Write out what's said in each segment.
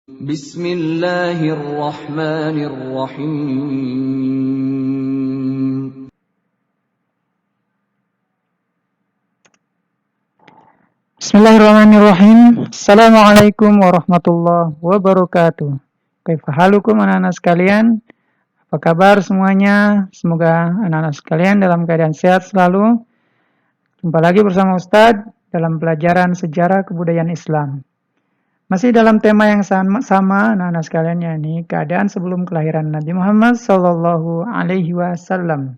Bismillahirrahmanirrahim. Bismillahirrahmanirrahim. Assalamualaikum warahmatullahi wabarakatuh. Kaifahalukum anak-anak sekalian? Apa kabar semuanya? Semoga anak-anak sekalian dalam keadaan sehat selalu. Jumpa lagi bersama Ustadz dalam pelajaran sejarah kebudayaan Islam. Masih dalam tema yang sama anak-anak sekalian, yakni keadaan sebelum kelahiran Nabi Muhammad Sallallahu Alaihi Wasallam.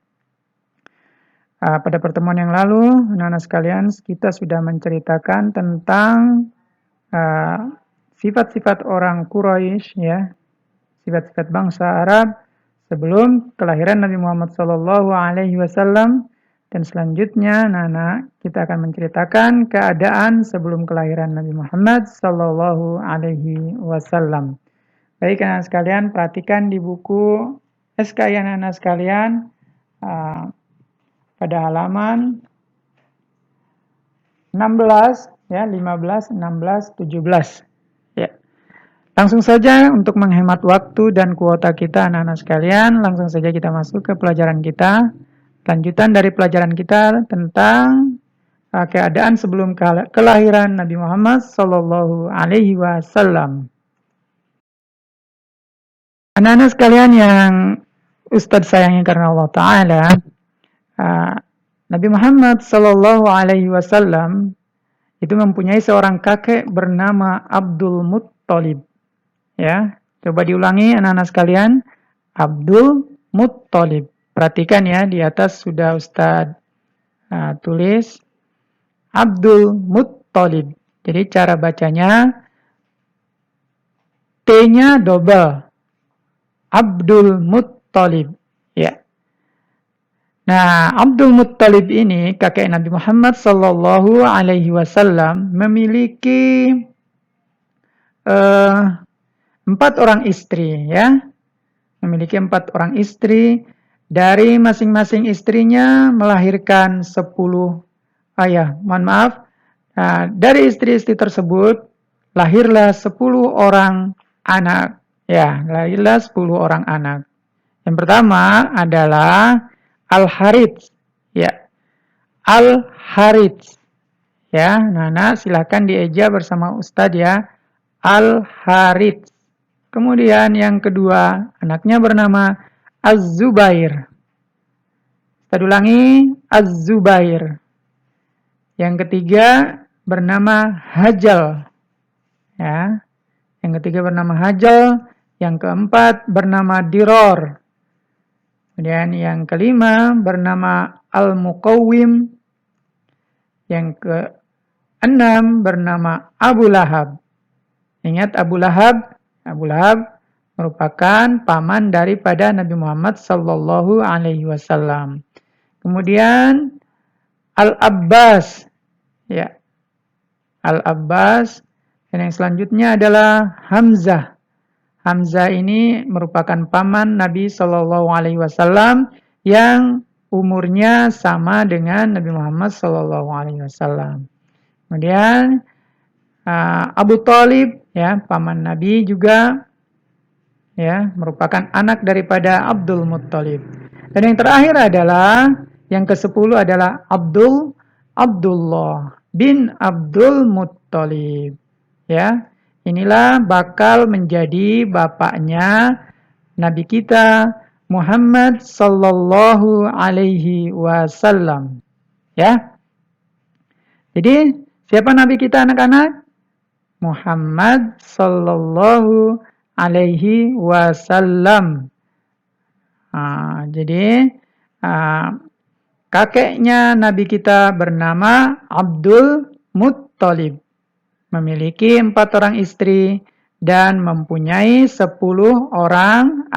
Pada pertemuan yang lalu, anak-anak sekalian, kita sudah menceritakan tentang sifat-sifat orang Quraisy, ya, sifat-sifat bangsa Arab sebelum kelahiran Nabi Muhammad Sallallahu Alaihi Wasallam. Dan selanjutnya, anak-anak, kita akan menceritakan keadaan sebelum kelahiran Nabi Muhammad Sallallahu Alaihi Wasallam. Baik, anak-anak sekalian, perhatikan di buku SKI anak-anak sekalian pada halaman 16, ya, 15, 16, 17. Ya. Langsung saja untuk menghemat waktu dan kuota kita anak-anak sekalian, langsung saja kita masuk ke pelajaran kita. Lanjutan dari pelajaran kita tentang keadaan sebelum kelahiran Nabi Muhammad Sallallahu Alaihi Wasallam. Anak-anak sekalian yang Ustadz sayangi karena Allah Ta'ala, Nabi Muhammad Sallallahu Alaihi Wasallam itu mempunyai seorang kakek bernama Abdul Muttalib. Ya, coba diulangi anak-anak sekalian, Abdul Muttalib. Perhatikan ya, di atas sudah Ustadz tulis Abdul Muttalib. Jadi cara bacanya T-nya double. Abdul Muttalib. Ya. Nah, Abdul Muttalib ini kakek Nabi Muhammad Sallallahu Alaihi Wasallam memiliki 4 orang istri, ya. Memiliki 4 orang istri. Dari masing-masing istrinya melahirkan 10 ayah. Mohon maaf. Nah, dari istri-istri tersebut lahirlah 10 orang anak. Ya, lahirlah 10 orang anak. Yang pertama adalah Al-Harits. Ya. Al-Harits. Ya, Nana silakan dieja bersama Ustadz ya. Al-Harits. Kemudian yang kedua, anaknya bernama Az-Zubair. Kita ulangi, Az-Zubair. Yang ketiga bernama Hajal. Ya. Yang ketiga bernama Hajal. Yang keempat bernama Diror. Kemudian yang kelima bernama Al-Muqawwim. Yang keenam bernama Abu Lahab. Ingat Abu Lahab? Abu Lahab merupakan paman daripada Nabi Muhammad Sallallahu Alaihi Wasallam. Kemudian Al-Abbas, ya, Al-Abbas. Dan yang selanjutnya adalah Hamzah. Hamzah ini merupakan paman Nabi Sallallahu Alaihi Wasallam yang umurnya sama dengan Nabi Muhammad Sallallahu Alaihi Wasallam. Kemudian Abu Thalib, ya, paman Nabi juga, ya, merupakan anak daripada Abdul Muttalib. Dan yang terakhir adalah yang ke-10 adalah Abdullah bin Abdul Muttalib. Ya, inilah bakal menjadi bapaknya Nabi kita Muhammad Sallallahu Alaihi Wasallam. Ya. Jadi siapa Nabi kita anak-anak? Muhammad Sallallahu Alaihi Wasallam. Jadi kakeknya Nabi kita bernama Abdul Muttalib. Memiliki 4 orang istri dan mempunyai 10 orang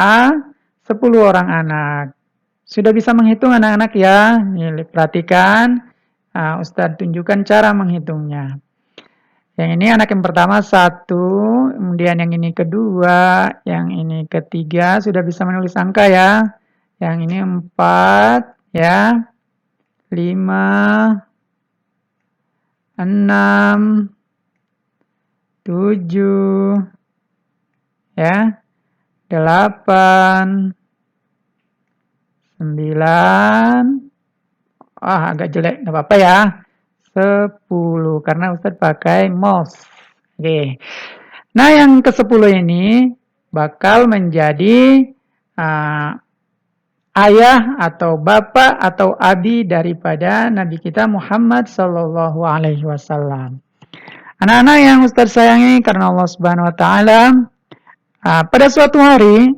anak. Sudah bisa menghitung anak-anak ya? Nih, perhatikan, Ustadz tunjukkan cara menghitungnya. Yang ini anak yang pertama 1, kemudian yang ini kedua, yang ini ketiga, sudah bisa menulis angka ya. Yang ini 4, ya, 5, 6, 7, ya. 8, 9, agak jelek, nggak apa-apa ya. 10, karena Ustadz pakai mouse. Oke. Nah, yang ke-10 ini bakal menjadi ayah atau bapak atau abi daripada Nabi kita Muhammad Sallallahu Alaihi Wasallam. Anak-anak yang Ustadz sayangi karena Allah Subhanahu Wa Taala, pada suatu hari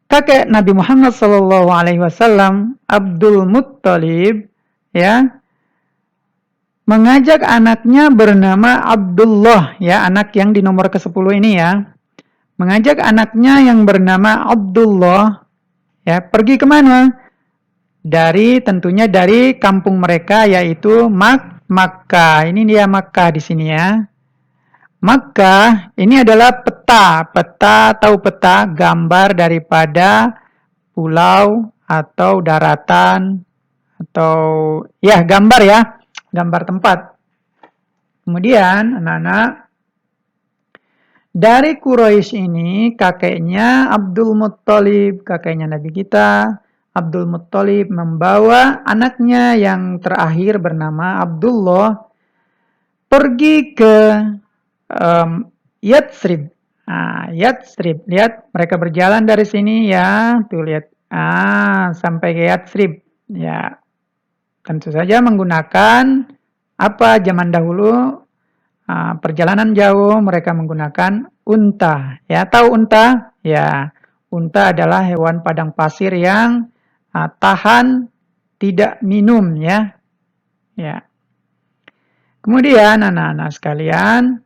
kakek Nabi Muhammad Sallallahu Alaihi Wasallam, Abdul Muttalib, ya, mengajak anaknya bernama Abdullah, ya, anak yang di nomor ke-10 ini ya, mengajak anaknya yang bernama Abdullah, ya, pergi kemana? Tentunya dari kampung mereka, yaitu Makkah. Ini dia Makkah di sini ya. Makkah ini adalah tahu peta, gambar daripada pulau atau daratan atau ya gambar ya, gambar tempat. Kemudian anak-anak, dari Quraisy ini kakeknya Abdul Muttalib, kakeknya Nabi kita Abdul Muttalib membawa anaknya yang terakhir bernama Abdullah pergi ke Yatsrib. Yatsrib, lihat mereka berjalan dari sini ya, tuh lihat, sampai ke Yatsrib. Ya, tentu saja menggunakan apa zaman dahulu, perjalanan jauh mereka menggunakan unta. Ya, tahu unta? Ya, unta adalah hewan padang pasir yang tahan tidak minum ya. Ya. Kemudian anak-anak sekalian,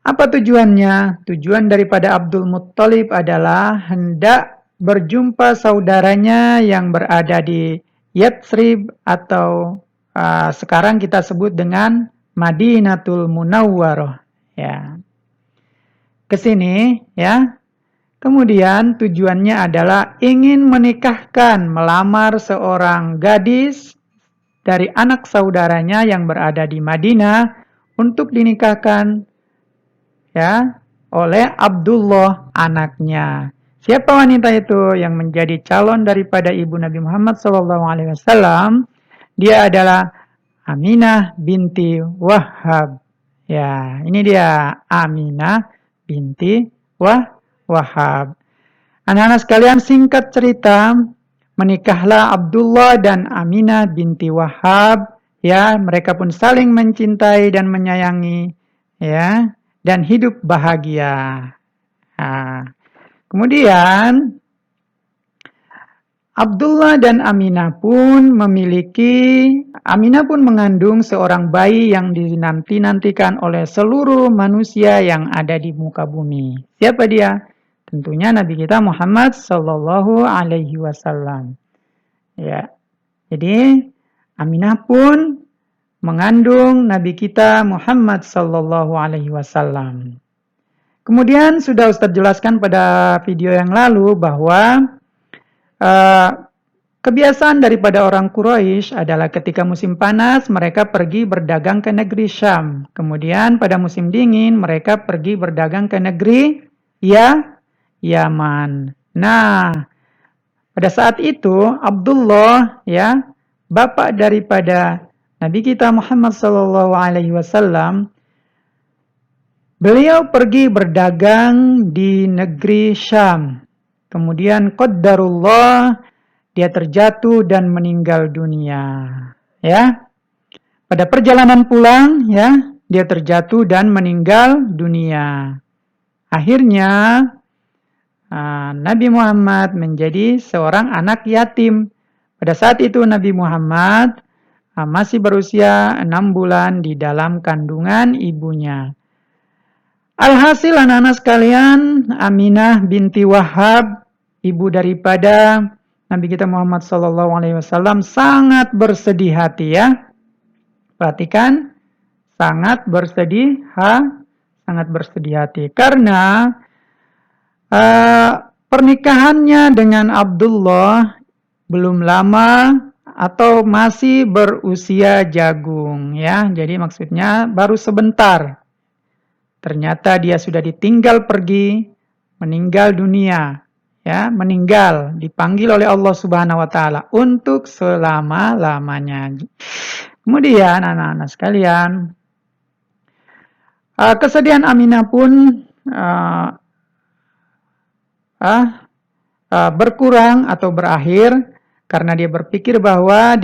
apa tujuannya? Tujuan daripada Abdul Muttalib adalah hendak berjumpa saudaranya yang berada di Yatsrib atau sekarang kita sebut dengan Madinatul Munawwarah. Ya. Ke sini ya. Kemudian tujuannya adalah ingin menikahkan, melamar seorang gadis dari anak saudaranya yang berada di Madinah untuk dinikahkan ya oleh Abdullah anaknya. Siapa wanita itu yang menjadi calon daripada ibu Nabi Muhammad SAW? Dia adalah Aminah binti Wahhab. Ya, ini dia Aminah binti Wahhab. Anak-anak sekalian, singkat cerita, menikahlah Abdullah dan Aminah binti Wahhab. Ya, mereka pun saling mencintai dan menyayangi, ya, dan hidup bahagia. Kemudian Abdullah dan Aminah pun mengandung seorang bayi yang dinanti-nantikan oleh seluruh manusia yang ada di muka bumi. Siapa dia? Tentunya Nabi kita Muhammad Sallallahu Alaihi Wasallam. Ya, jadi Aminah pun mengandung Nabi kita Muhammad Sallallahu Alaihi Wasallam. Kemudian sudah Ustadz jelaskan pada video yang lalu bahwa kebiasaan daripada orang Quraisy adalah ketika musim panas mereka pergi berdagang ke negeri Syam. Kemudian pada musim dingin mereka pergi berdagang ke negeri Yaman. Nah, pada saat itu Abdullah ya, bapak daripada Nabi kita Muhammad SAW, beliau pergi berdagang di negeri Syam. Kemudian qaddarullah, dia terjatuh dan meninggal dunia. Ya. Pada perjalanan pulang ya, dia terjatuh dan meninggal dunia. Akhirnya Nabi Muhammad menjadi seorang anak yatim. Pada saat itu Nabi Muhammad masih berusia 6 bulan di dalam kandungan ibunya. Alhasil anak-anak sekalian, Aminah binti Wahhab, ibu daripada Nabi kita Muhammad SAW, sangat bersedih hati ya. Perhatikan, sangat bersedih hati. Karena pernikahannya dengan Abdullah belum lama atau masih berusia jagung ya. Jadi maksudnya baru sebentar. Ternyata dia sudah ditinggal pergi, meninggal dunia, ya, meninggal, dipanggil oleh Allah Subhanahu wa taala untuk selama-lamanya. Kemudian anak-anak sekalian, kesedihan Aminah pun berkurang atau berakhir karena dia berpikir bahwa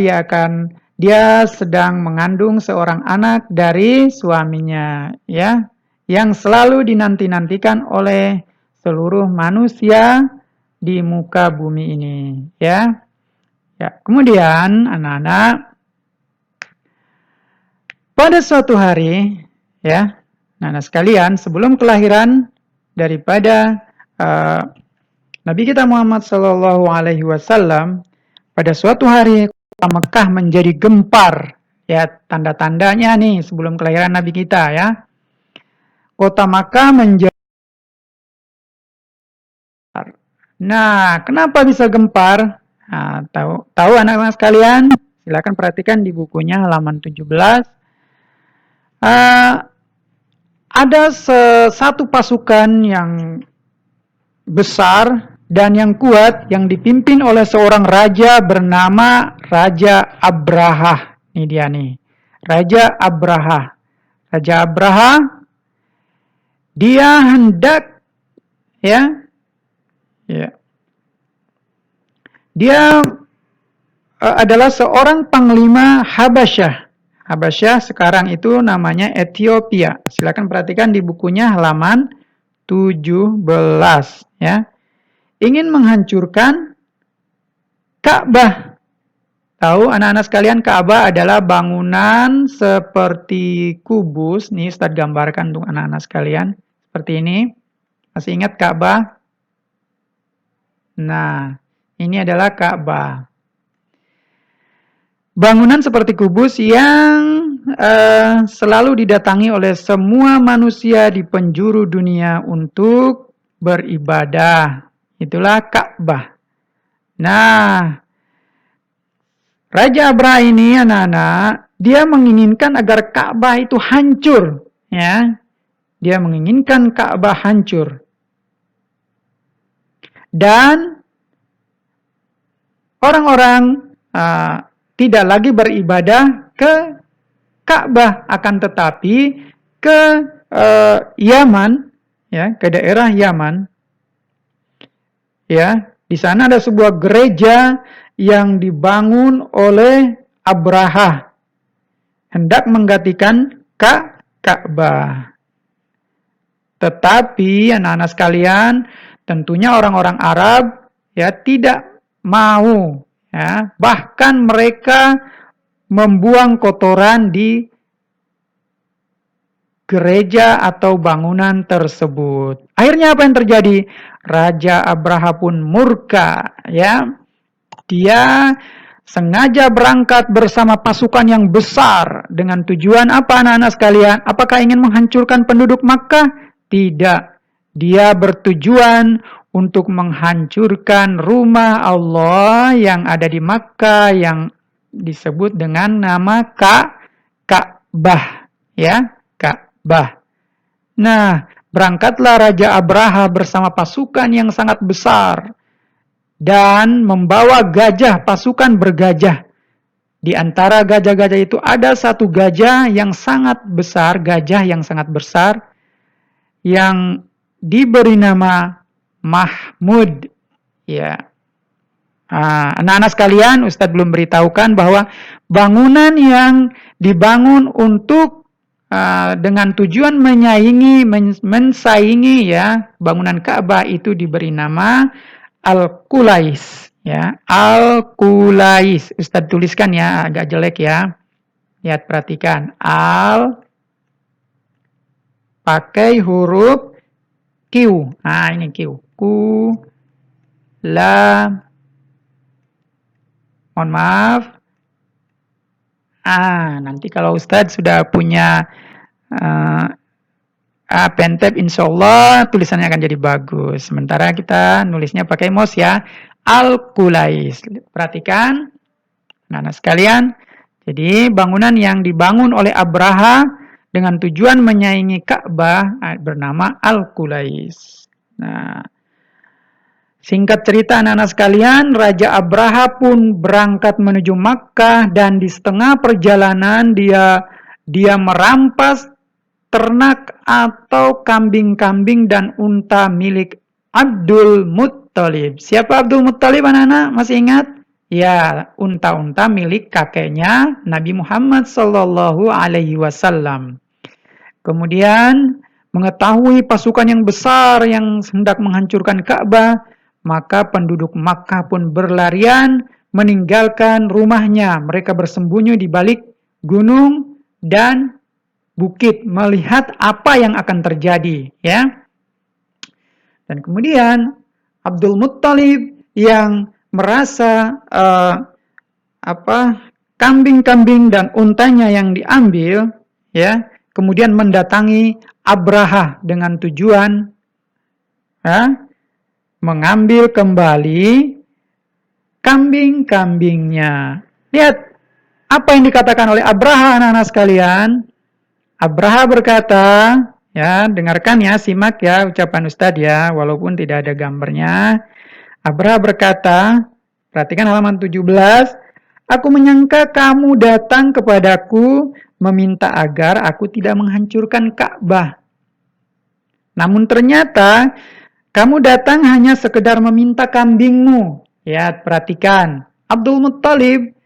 dia sedang mengandung seorang anak dari suaminya, ya, yang selalu dinanti-nantikan oleh seluruh manusia di muka bumi ini, ya. Ya, kemudian anak-anak, pada suatu hari, ya, anak-anak sekalian, sebelum kelahiran daripada Nabi kita Muhammad Sallallahu Alaihi Wasallam, pada suatu hari kota Mekah menjadi gempar. Ya, tanda-tandanya nih sebelum kelahiran Nabi kita, ya. Kota Mekah menjadi. Nah, kenapa bisa gempar? Nah, tahu anak-anak sekalian? Silakan perhatikan di bukunya halaman 17. Ada satu pasukan yang besar dan yang kuat yang dipimpin oleh seorang raja bernama Raja Abraha. Ini dia nih. Raja Abraha. Raja Abraha dia hendak dia adalah seorang panglima Habasyah. Habasyah sekarang itu namanya Ethiopia. Silakan perhatikan di bukunya halaman 17, ya. Ingin menghancurkan Ka'bah. Tahu anak-anak sekalian, Ka'bah adalah bangunan seperti kubus. Nih Ustaz gambarkan untuk anak-anak sekalian. Seperti ini. Masih ingat Ka'bah? Nah, ini adalah Ka'bah. Bangunan seperti kubus yang selalu didatangi oleh semua manusia di penjuru dunia untuk beribadah. Itulah Ka'bah. Nah, Raja Abraha ini anak-anak, dia menginginkan agar Ka'bah itu hancur, ya. Dia menginginkan Ka'bah hancur. Dan orang-orang tidak lagi beribadah ke Ka'bah, akan tetapi ke Yaman, ya, ke daerah Yaman. Ya, di sana ada sebuah gereja yang dibangun oleh Abraha, hendak menggantikan Ka'bah. Tetapi anak-anak sekalian, tentunya orang-orang Arab ya tidak mau, ya, bahkan mereka membuang kotoran di gereja atau bangunan tersebut. Akhirnya apa yang terjadi? Raja Abraha pun murka, ya. Dia sengaja berangkat bersama pasukan yang besar dengan tujuan apa anak-anak sekalian? Apakah ingin menghancurkan penduduk Makkah? Tidak. Dia bertujuan untuk menghancurkan rumah Allah yang ada di Makkah yang disebut dengan nama Ka'bah, ya, Ka'bah. Nah, berangkatlah Raja Abraha bersama pasukan yang sangat besar dan membawa gajah, pasukan bergajah. Di antara gajah-gajah itu ada satu gajah yang sangat besar, gajah yang sangat besar yang diberi nama Mahmud, ya. Anak-anak sekalian, Ustadz belum beritahukan bahwa bangunan yang dibangun untuk dengan tujuan mensaingi ya bangunan Ka'bah itu diberi nama Al-Qulais, ya, Al-Qulais. Ustadz tuliskan ya, agak jelek ya. Lihat, perhatikan. Pakai huruf Q. Nah, ini Q. Mohon maaf. Nanti kalau Ustadz sudah punya pen tab, insya Allah tulisannya akan jadi bagus. Sementara kita nulisnya pakai mouse ya. Al-Qulais. Perhatikan, anak-anak sekalian. Jadi bangunan yang dibangun oleh Abraha dengan tujuan menyaingi Ka'bah bernama Al-Qulais. Nah, singkat cerita anak-anak sekalian, Raja Abraha pun berangkat menuju Makkah dan di setengah perjalanan dia merampas ternak atau kambing-kambing dan unta milik Abdul Muttalib. Siapa Abdul Muttalib anak-anak? Masih ingat? Ya, unta-unta milik kakeknya Nabi Muhammad sallallahu alaihi wasallam. Kemudian mengetahui pasukan yang besar yang hendak menghancurkan Ka'bah, maka penduduk Makkah pun berlarian meninggalkan rumahnya. Mereka bersembunyi di balik gunung dan bukit melihat apa yang akan terjadi, ya. Dan kemudian Abdul Muttalib yang merasa kambing-kambing dan untanya yang diambil, ya, kemudian mendatangi Abraha dengan tujuan mengambil kembali kambing-kambingnya. Lihat apa yang dikatakan oleh Abraha, anak-anak sekalian. Abraha berkata, ya, dengarkan ya, simak ya ucapan Ustadz ya, walaupun tidak ada gambarnya. Abraha berkata, perhatikan halaman 17, aku menyangka kamu datang kepadaku meminta agar aku tidak menghancurkan Ka'bah. Namun ternyata kamu datang hanya sekedar meminta kambingmu. Ya, perhatikan. Abdul Muttalib,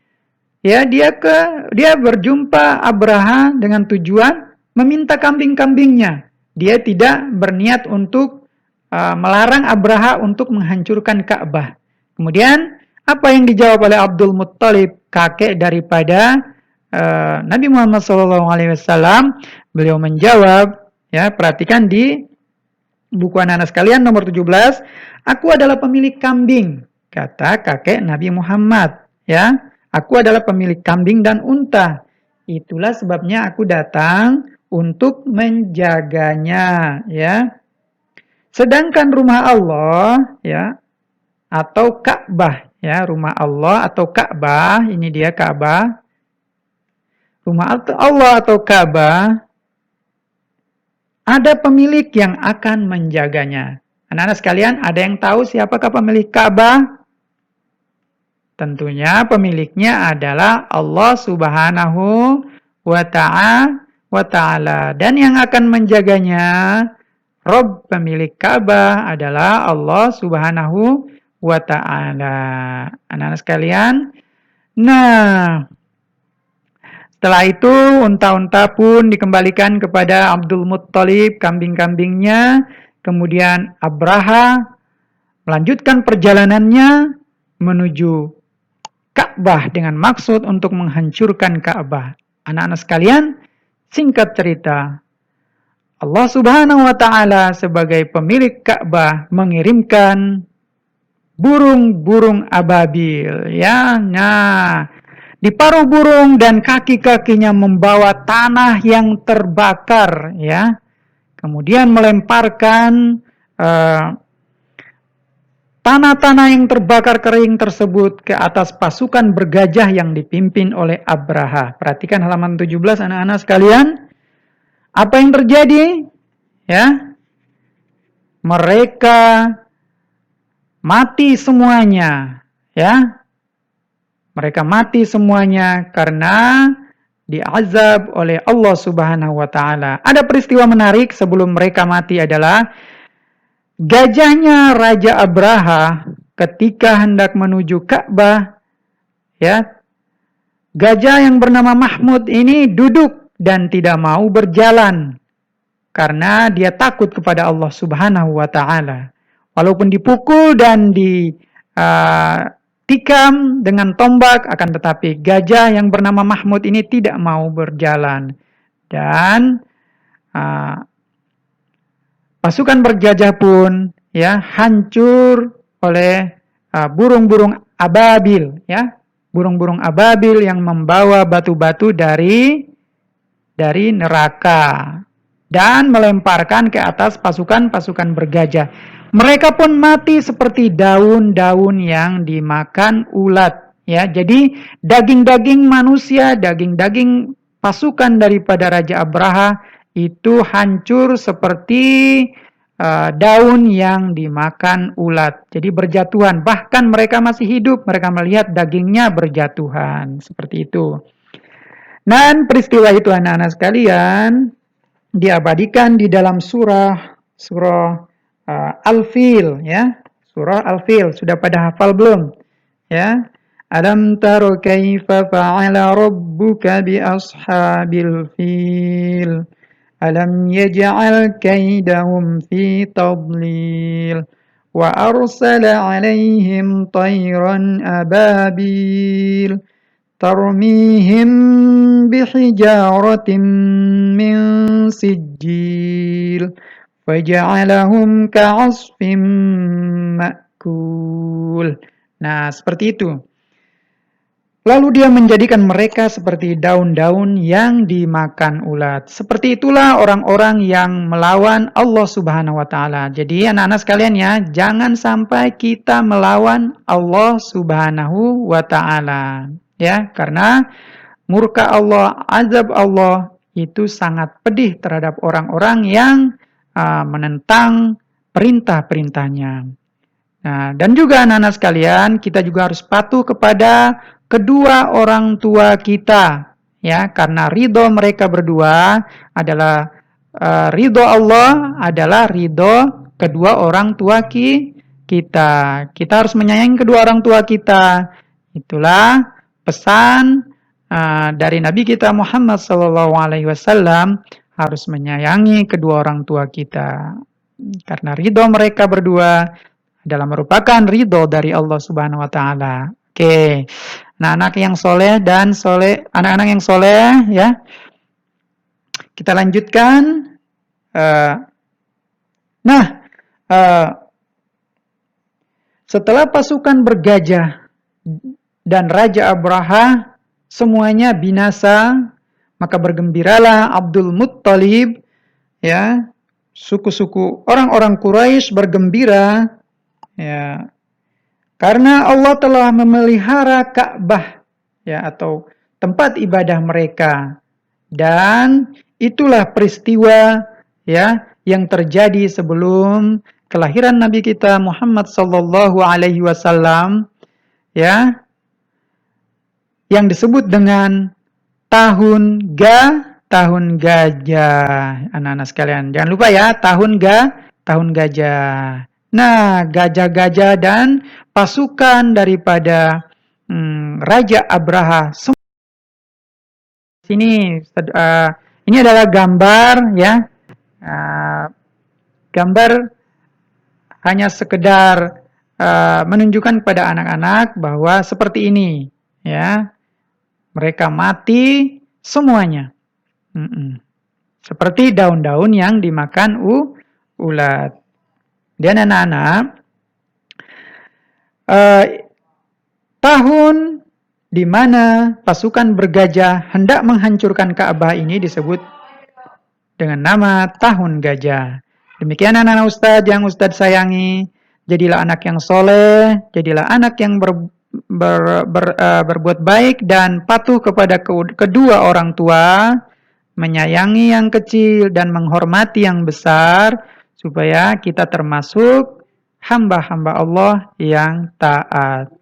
ya, dia berjumpa Abraha dengan tujuan meminta kambing-kambingnya. Dia tidak berniat untuk melarang Abraha untuk menghancurkan Ka'bah. Kemudian apa yang dijawab oleh Abdul Muttalib, kakek daripada Nabi Muhammad SAW? Beliau menjawab, ya, perhatikan di buku anak-anak sekalian nomor 17, aku adalah pemilik kambing, kata kakek Nabi Muhammad, ya. Aku adalah pemilik kambing dan unta. Itulah sebabnya aku datang untuk menjaganya, ya. Sedangkan rumah Allah, ya, atau Ka'bah, ya, rumah Allah atau Ka'bah, ini dia Ka'bah. Rumah Allah atau Ka'bah ada pemilik yang akan menjaganya. Anak-anak sekalian, ada yang tahu siapakah pemilik Ka'bah? Tentunya pemiliknya adalah Allah Subhanahu wa Ta'ala. Dan yang akan menjaganya, Rabb pemilik Ka'bah adalah Allah Subhanahu wa Ta'ala. Anak-anak sekalian, nah, setelah itu unta-unta pun dikembalikan kepada Abdul Muttalib, kambing-kambingnya. Kemudian Abraha melanjutkan perjalanannya menuju Ka'bah dengan maksud untuk menghancurkan Ka'bah. Anak-anak sekalian, singkat cerita, Allah Subhanahu wa Ta'ala sebagai pemilik Ka'bah mengirimkan burung-burung ababil, ya. Nah, di paruh burung dan kaki-kakinya membawa tanah yang terbakar, ya. Kemudian melemparkan tanah-tanah yang terbakar kering tersebut ke atas pasukan bergajah yang dipimpin oleh Abraha. Perhatikan halaman 17 anak-anak sekalian. Apa yang terjadi? Ya. Mereka mati semuanya, ya. Mereka mati semuanya karena diazab oleh Allah Subhanahu wa Ta'ala. Ada peristiwa menarik sebelum mereka mati adalah gajahnya Raja Abraha ketika hendak menuju Ka'bah, ya, gajah yang bernama Mahmud ini duduk dan tidak mau berjalan karena dia takut kepada Allah Subhanahu wa Ta'ala. Walaupun dipukul dan ditikam dengan tombak, akan tetapi gajah yang bernama Mahmud ini tidak mau berjalan. Dan pasukan bergajah pun, ya, hancur oleh burung-burung ababil, ya, burung-burung ababil yang membawa batu-batu dari neraka dan melemparkan ke atas pasukan-pasukan bergajah. Mereka pun mati seperti daun-daun yang dimakan ulat, ya. Jadi daging-daging manusia, daging-daging pasukan daripada Raja Abraha itu hancur seperti daun yang dimakan ulat. Jadi berjatuhan. Bahkan mereka masih hidup, mereka melihat dagingnya berjatuhan. Seperti itu. Dan peristiwa itu anak-anak sekalian diabadikan di dalam surah Al-Fil, ya. Surah Al-Fil, sudah pada hafal belum? Ya. Alam taro kaifa fa'ala rabbuka bi ashabil fil. Alam yaj'al kaidahum fi tadlil wa arsala 'alaihim tayran ababil tarmihim bihijaratin min sijil faja'alahum ka'asfim ma'kul. Nah, seperti itu. Lalu dia menjadikan mereka seperti daun-daun yang dimakan ulat. Seperti itulah orang-orang yang melawan Allah Subhanahu wa taala. Jadi anak-anak sekalian ya, jangan sampai kita melawan Allah Subhanahu wa taala. Ya, karena murka Allah, azab Allah itu sangat pedih terhadap orang-orang yang menentang perintah-perintahnya. Nah, dan juga anak-anak sekalian, kita juga harus patuh kepada kedua orang tua kita, ya, karena ridho mereka berdua adalah ridho Allah adalah ridho kedua orang tua kita. Kita harus menyayangi kedua orang tua kita. Itulah pesan dari Nabi kita Muhammad SAW, harus menyayangi kedua orang tua kita. Karena ridho mereka berdua adalah merupakan ridho dari Allah Subhanahu wa taala. Oke. Nah, anak yang soleh dan anak-anak yang soleh, ya. Kita lanjutkan. Setelah pasukan bergajah dan Raja Abraha semuanya binasa, maka bergembiralah Abdul Muttalib, ya, suku-suku orang-orang Quraisy bergembira, ya, karena Allah telah memelihara Ka'bah, ya, atau tempat ibadah mereka. Dan itulah peristiwa, ya, yang terjadi sebelum kelahiran Nabi kita Muhammad sallallahu alaihi wasallam, ya, yang disebut dengan tahun gajah. Anak-anak sekalian, jangan lupa ya, tahun gajah. Nah, gajah-gajah dan pasukan daripada Raja Abraha. Ini adalah gambar, ya, gambar hanya sekedar menunjukkan kepada anak-anak bahwa seperti ini, ya, mereka mati semuanya, seperti daun-daun yang dimakan ulat. Dan anak-anak, tahun di mana pasukan bergajah hendak menghancurkan Ka'bah ini disebut dengan nama tahun gajah. Demikian anak-anak Ustadz yang Ustadz sayangi, jadilah anak yang soleh, jadilah anak yang berbuat baik dan patuh kepada kedua orang tua, menyayangi yang kecil dan menghormati yang besar, supaya kita termasuk hamba-hamba Allah yang taat.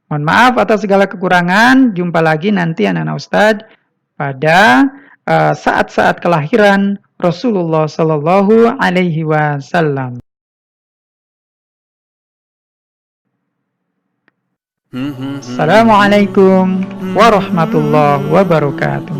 Mohon maaf atas segala kekurangan. Jumpa lagi nanti anak-anak Ustadz pada saat-saat kelahiran Rasulullah Sallallahu Alaihi Wasallam. Assalamualaikum warahmatullahi wabarakatuh.